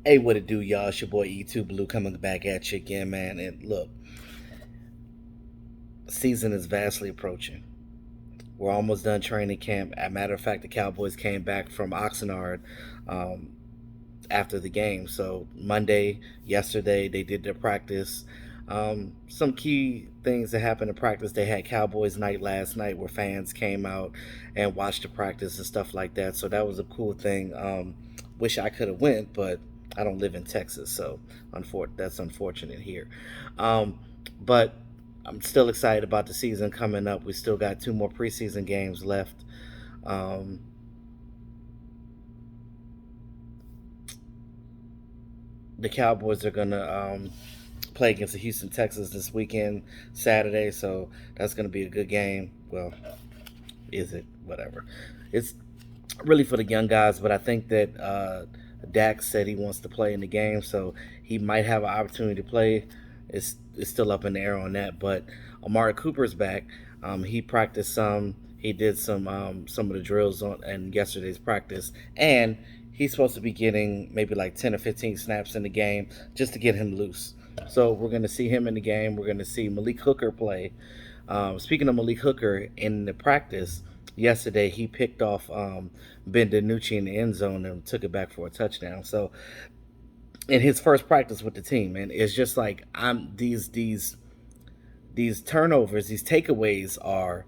Hey, what it do, y'all? It's your boy E2 Blue coming back at you again, man. And look, season is vastly approaching. We're almost done training camp. As a matter of fact, the Cowboys came back from Oxnard um, after the game. So Monday, yesterday, they did their practice. Some key things that happened in practice. They had Cowboys night last night where fans came out and watched the practice and stuff like that. So that was a cool thing. Wish I could have went, but I don't live in Texas, so that's unfortunate here. But I'm still excited about the season coming up. We still got two more preseason games left. Um, the Cowboys are gonna play against the Houston Texans this weekend, Saturday. So that's gonna be a good game. Well, is it? Whatever. It's really for the young guys, but I think that Dax said he wants to play in the game, so he might have an opportunity to play. It's still up in the air on that, but Omar Cooper's back. He practiced some. He did some of the drills on in yesterday's practice, and he's supposed to be getting maybe like 10 or 15 snaps in the game just to get him loose. So we're going to see him in the game. We're going to see Malik Hooker play. Speaking of Malik Hooker, in the practice yesterday, he picked off Ben DiNucci in the end zone and took it back for a touchdown. So in his first practice with the team, and it's just like these turnovers, these takeaways are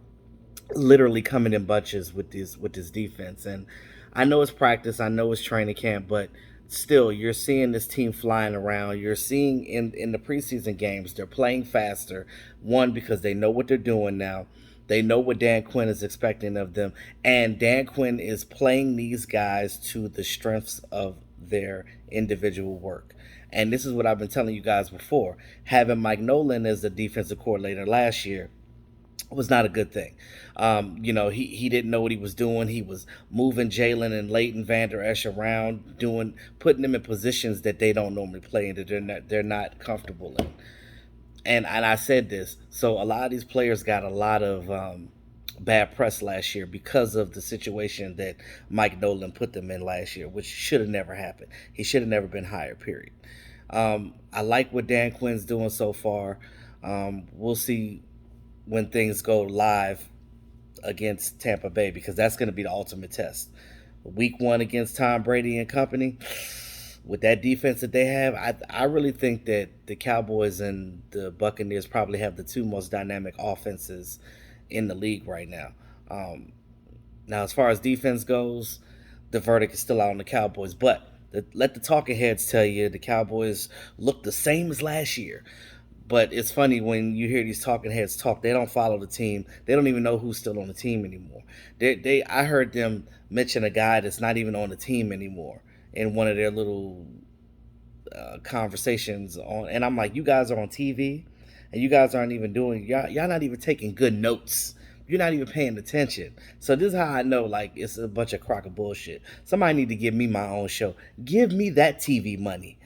literally coming in bunches with this defense. And I know it's practice, I know it's training camp, but still you're seeing this team flying around. You're seeing in the preseason games they're playing faster. One, because they know what they're doing now. They know what Dan Quinn is expecting of them. And Dan Quinn is playing these guys to the strengths of their individual work. And this is what I've been telling you guys before. Having Mike Nolan as the defensive coordinator last year was not a good thing. He didn't know what he was doing. He was moving Jalen and Leighton Vander Esch around, putting them in positions that they don't normally play in, that they're not comfortable in. And I said this, so a lot of these players got a lot of bad press last year because of the situation that Mike Nolan put them in last year, which should have never happened. He should have never been hired. Period. I like what Dan Quinn's doing so far. We'll see when things go live against Tampa Bay, because that's going to be the ultimate test. Week one against Tom Brady and company, with that defense that they have, I really think that the Cowboys and the Buccaneers probably have the two most dynamic offenses in the league right now. Now, as far as defense goes, the verdict is still out on the Cowboys, but let the talking heads tell you the Cowboys look the same as last year. But it's funny when you hear these talking heads talk. They don't follow the team. They don't even know who's still on the team anymore. I heard them mention a guy that's not even on the team anymore in one of their little conversations on. And I'm like, you guys are on TV, and you guys aren't even doing. Y'all not even taking good notes. You're not even paying attention. So this is how I know, like, it's a bunch of crock of bullshit. Somebody need to give me my own show. Give me that TV money.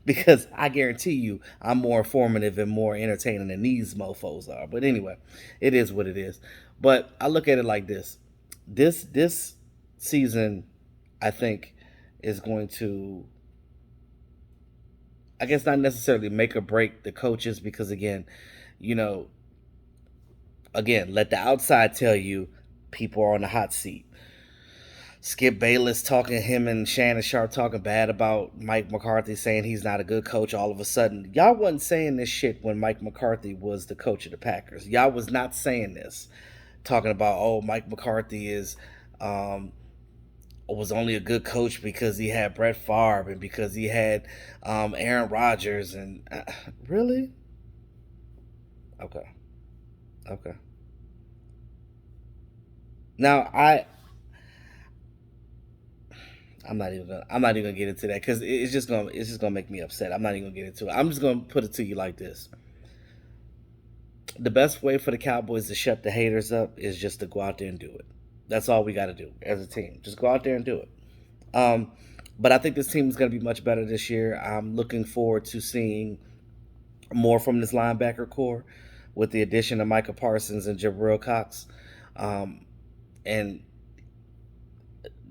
Because I guarantee you I'm more informative and more entertaining than these mofos are. But anyway, it is what it is. But I look at it like this. This season, I think, is going to, I guess, not necessarily make or break the coaches, because you know, again, let the outside tell you people are on the hot seat. Skip Bayless talking, him and Shannon Sharp talking bad about Mike McCarthy, saying he's not a good coach all of a sudden. Y'all wasn't saying this shit when Mike McCarthy was the coach of the Packers. Y'all was not saying this. Talking about, oh, Mike McCarthy was only a good coach because he had Brett Favre and because he had Aaron Rodgers. And really? Okay. Okay. Now, I'm not even gonna get into that because it's just gonna make me upset. I'm not even gonna get into it. I'm just gonna put it to you like this: the best way for the Cowboys to shut the haters up is just to go out there and do it. That's all we got to do as a team. Just go out there and do it. Um, but I think this team is going to be much better this year. I'm looking forward to seeing more from this linebacker core with the addition of Micah Parsons and Jabril Cox. Um, and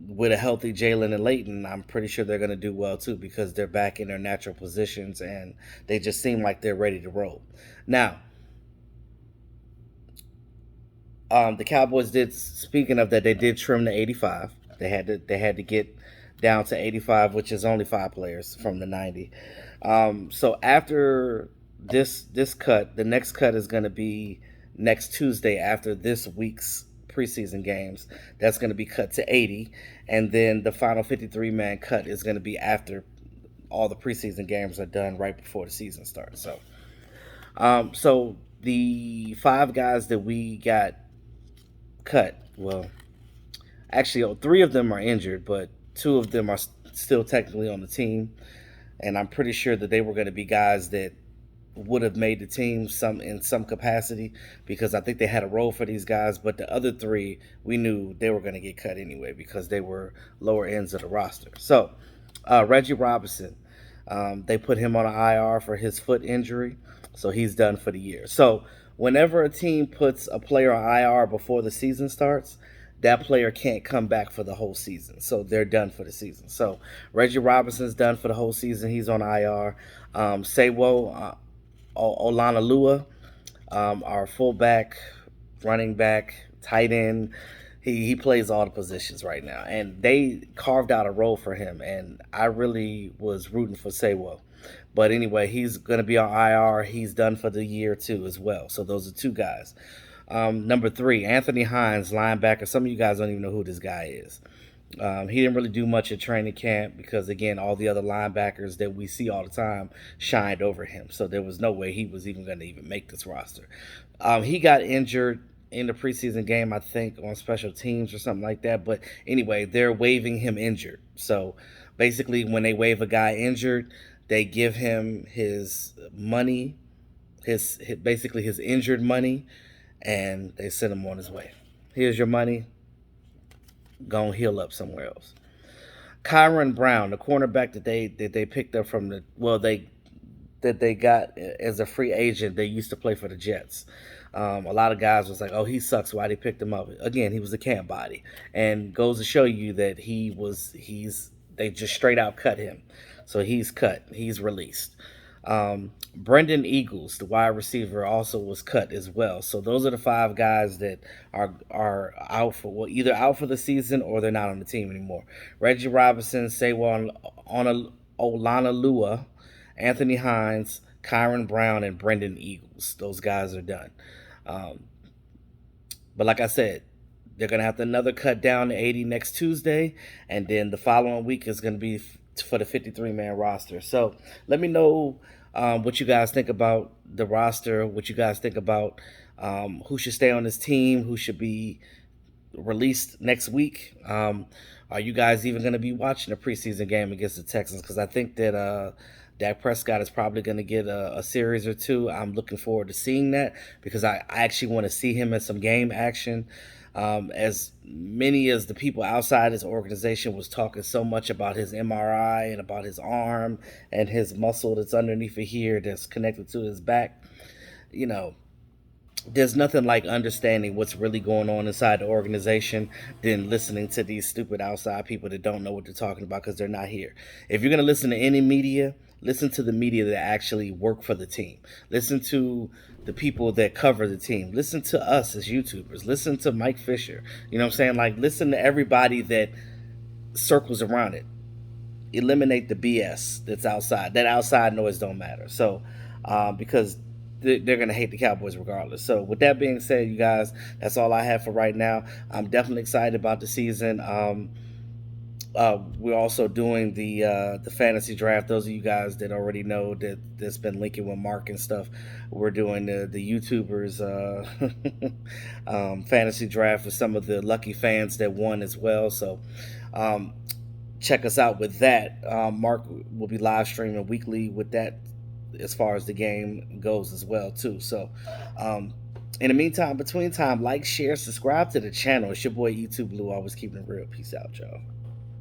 with a healthy Jalen and Leighton, I'm pretty sure they're going to do well too because they're back in their natural positions and they just seem like they're ready to roll. Now, the Cowboys did. Speaking of that, they did trim the 85. They had to get down to 85, which is only 5 players from the 90. So after this cut, the next cut is going to be next Tuesday after this week's preseason games. That's going to be cut to 80, and then the final 53-man cut is going to be after all the preseason games are done, right before the season starts. So the 5 guys that we got cut, well, actually, 3 of them are injured, but 2 of them are still technically on the team, and I'm pretty sure that they were going to be guys that would have made the team in some capacity because I think they had a role for these guys. But the other 3, we knew they were going to get cut anyway because they were lower ends of the roster. So Reggie Robinson, they put him on an IR for his foot injury, so he's done for the year. So whenever a team puts a player on IR before the season starts, that player can't come back for the whole season. So they're done for the season. So Reggie Robinson's done for the whole season. He's on IR. Sewo Olanalua, our fullback, running back, tight end. He plays all the positions right now. And they carved out a role for him. And I really was rooting for Sewo. But anyway, he's going to be on IR. He's done for the year too as well. So those are 2 guys. Number 3, Anthony Heinz, linebacker. Some of you guys don't even know who this guy is. He didn't really do much at training camp because, again, all the other linebackers that we see all the time shined over him. So there was no way he was even going to even make this roster. He got injured in the preseason game, I think, on special teams or something like that. But anyway, they're waiving him injured. So basically, when they waive a guy injured, they give him his money, basically his injured money, and they send him on his way. Here's your money. Go and heal up somewhere else. Kyron Brown, the cornerback that they picked up from that they got as a free agent. They used to play for the Jets. A lot of guys was like, "Oh, he sucks. Why they picked him up?" Again, he was a camp body, and goes to show you that they just straight out cut him. So he's cut. He's released. Brendan Eagles, the wide receiver, also was cut as well. So those are the 5 guys that are out for either out for the season or they're not on the team anymore. Reggie Robinson, Sewo Olanalua, Anthony Heinz, Kyron Brown, and Brendan Eagles. Those guys are done. But like I said, they're going to have another cut down to 80 next Tuesday, and then the following week is going to be for the 53-man roster. So let me know what you guys think about the roster, what you guys think about who should stay on this team, who should be released next week. Are you guys even going to be watching a preseason game against the Texans? Because I think that Dak Prescott is probably going to get a series or 2. I'm looking forward to seeing that because I actually want to see him in some game action. As many as the people outside his organization was talking so much about his MRI and about his arm and his muscle that's underneath of here that's connected to his back, there's nothing like understanding what's really going on inside the organization than listening to these stupid outside people that don't know what they're talking about because they're not here. If you're going to listen to any media, listen to the media that actually work for the team. Listen to the people that cover the team. Listen to us as YouTubers. Listen to Mike Fisher. You know what I'm saying? Like, listen to everybody that circles around it. Eliminate the BS that's outside. That outside noise don't matter. So, because they're going to hate the Cowboys regardless. So with that being said, you guys, that's all I have for right now. I'm definitely excited about the season. We're also doing the fantasy draft. Those of you guys that already know that's been linking with Mark and stuff, we're doing the YouTubers fantasy draft with some of the lucky fans that won as well. So check us out with that. Mark will be live streaming weekly with that as far as the game goes as well too. So in the meantime, between time, like, share, subscribe to the channel. It's your boy YouTube Blue, always keeping it real. Peace out, y'all.